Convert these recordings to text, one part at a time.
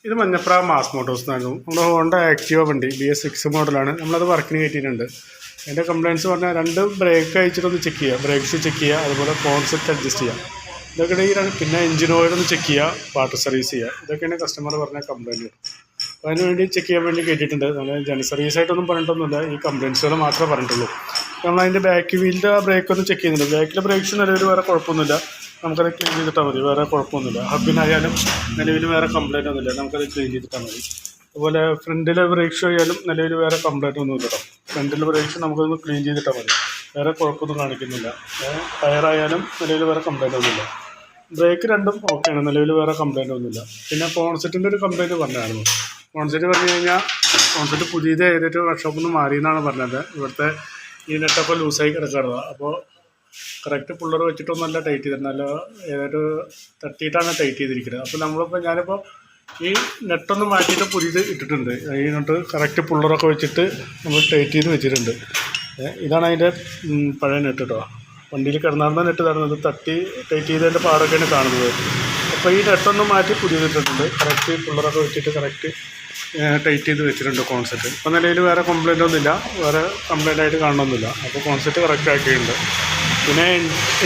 ഇത് Manjapra mass Motors എന്നായിരുന്നു. നമ്മുടെ ഹോണ്ട ആക്റ്റീവ വണ്ടി BS6 മോഡലാണ്. നമ്മളത് വർക്കിന് കയറ്റിയിട്ടുണ്ട്. അതിൻ്റെ കംപ്ലയിൻറ്റ്സ് പറഞ്ഞാൽ 2 ബ്രേക്ക് അയച്ചിട്ടൊന്ന് ചെക്ക് ചെയ്യുക, ബ്രേക്ക്സ് ചെക്ക് ചെയ്യുക, അതുപോലെ കോൺസെപ്റ്റ് അഡ്ജസ്റ്റ് ചെയ്യുക. ഇതൊക്കെ ഈ പിന്നെ എഞ്ചിൻ ഓയിൽ ഒന്ന് ചെക്ക് ചെയ്യുക, വാട്ടർ സർവീസ് ചെയ്യുക. ഇതൊക്കെയാണ് കസ്റ്റമർ പറഞ്ഞ കംപ്ലയിൻറ്റ്. അപ്പോൾ അതിന് വേണ്ടി ചെക്ക് ചെയ്യാൻ വേണ്ടി കേട്ടിട്ടുണ്ട്. നമ്മൾ ജന സർവീസ് ആയിട്ടൊന്നും പറഞ്ഞിട്ടൊന്നുമില്ല, ഈ കംപ്ലയിൻറ്റ്സുകൾ മാത്രമേ പറഞ്ഞിട്ടുള്ളൂ. നമ്മളതിൻ്റെ ബാക്ക് വീലിൻ്റെ ബ്രേക്ക് ഒന്ന് ചെക്ക് ചെയ്യുന്നുണ്ട്. ബാക്കിലെ ബ്രേക്സ് നിലവിൽ വേറെ കുഴപ്പമൊന്നുമില്ല, നമുക്കത് ക്ലീൻ ചെയ്തിട്ടാൽ മതി. വേറെ കുഴപ്പമൊന്നുമില്ല. ഹബിനായാലും നിലവിൽ വേറെ കംപ്ലയിൻ്റ് ഒന്നുമില്ല, നമുക്കത് ക്ലീൻ ചെയ്തിട്ടാൽ മതി. അതുപോലെ ഫ്രണ്ടിലെ ബ്രേക്സ് ആയാലും നിലവിൽ വേറെ കംപ്ലയിൻ്റ് ഒന്നുമില്ല കേട്ടോ. ഫ്രണ്ടിലെ ബ്രേക്സ് നമുക്കൊന്ന് ക്ലീൻ ചെയ്തിട്ടാൽ മതി, വേറെ കുഴപ്പമൊന്നും കാണിക്കുന്നില്ല. ടയറായാലും നിലവിൽ വേറെ കംപ്ലയിൻ്റ് ഒന്നുമില്ല. ബ്രേക്ക് രണ്ടും ഓക്കെയാണ്, നിലവിൽ വേറെ കംപ്ലയിൻ്റ് ഒന്നുമില്ല. പിന്നെ കോൺസെപ്റ്റിൻ്റെ ഒരു കംപ്ലയിൻറ്റ് പറഞ്ഞായിരുന്നു. കോൺസെപ്റ്റ് പറഞ്ഞു കഴിഞ്ഞാൽ കോൺസെപ്റ്റ് പുതിയത് ഏതൊരു വർക്ക്ഷോപ്പിൽ നിന്ന് മാറിയെന്നാണ് പറഞ്ഞത്. ഇവിടുത്തെ ഈ നെറ്റൊക്കെ ലൂസായി കിടക്കാറുള്ളത്. അപ്പോൾ കറക്റ്റ് പുള്ളർ വെച്ചിട്ടൊന്നല്ല ടൈറ്റ് ചെയ്തിട്ടുണ്ട്, നല്ല ഏതായിട്ട് തട്ടിയിട്ടാണ് ടൈറ്റ് ചെയ്തിരിക്കുന്നത്. അപ്പോൾ ഞാനിപ്പോൾ ഈ നെട്ടൊന്ന് മാറ്റിയിട്ട് പുതിയത് ഇട്ടിട്ടുണ്ട്. അതിനോട്ട് കറക്റ്റ് പുള്ളറൊക്കെ വെച്ചിട്ട് നമ്മൾ ടൈറ്റ് ചെയ്ത് വെച്ചിട്ടുണ്ട്. ഇതാണ് അതിൻ്റെ പഴയ നെട്ട് കേട്ടോ. വണ്ടിയിൽ കിടന്നാർന്ന നെട്ട് തരുന്നത് തട്ടി ടൈറ്റ് ചെയ്തതിൻ്റെ പാടൊക്കെയാണ് കാണുന്നത്. അപ്പോൾ ഈ നെട്ടൊന്ന് മാറ്റി പുതിയത് ഇട്ടിട്ടുണ്ട്, കറക്റ്റ് പുള്ളറൊക്കെ വെച്ചിട്ട് കറക്റ്റ് ടൈറ്റ് ചെയ്ത് വെച്ചിട്ടുണ്ട് കോൺസെപ്റ്റ്. ഇപ്പോൾ നിലയിൽ വേറെ കംപ്ലയിൻ്റ് ഒന്നുമില്ല, വേറെ കംപ്ലയിൻ്റ് ആയിട്ട് കാണണമെന്നില്ല. അപ്പോൾ കോൺസെപ്റ്റ് കറക്റ്റ് ആക്കിയിട്ടുണ്ട്. പിന്നെ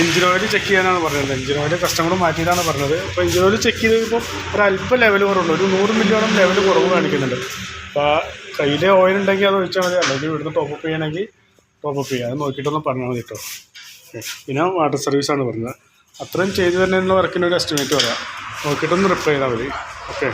എഞ്ചിൻ ഓയിൽ ചെക്ക് ചെയ്യാനാണ് പറഞ്ഞത്. എഞ്ചിൻ ഓയിൽ കസ്റ്റമർ മാറ്റിയതാണ് പറഞ്ഞത്. അപ്പോൾ എഞ്ചിൻ ഓയിൽ ചെക്ക് ചെയ്തപ്പോൾ ഒരല്പം ലെവൽ കുറവുണ്ട്, ഒരു 100 മില്ലിയോളം ലെവൽ കുറവ് കാണിക്കുന്നുണ്ട്. അപ്പോൾ കയ്യിലെ ഓയിൽ ഉണ്ടെങ്കിൽ അത് ഒഴിച്ചാൽ മതി, അല്ലെങ്കിൽ ഇവിടുന്ന് ടോപ്പപ്പ് ചെയ്യണമെങ്കിൽ ടോപ്പപ്പ് ചെയ്യുക. അത് നോക്കിയിട്ടൊന്ന് പറഞ്ഞാൽ മതി കേട്ടോ. പിന്നെ വാട്ടർ സർവീസാണ് പറഞ്ഞത്. അത്രയും ചെയ്തു തന്നെയുള്ള വർക്കിനൊരു എസ്റ്റിമേറ്റ് പറയാം, നോക്കിയിട്ടൊന്ന് റിപ്ലൈ ചെയ്താൽ മതി. ഓക്കെ.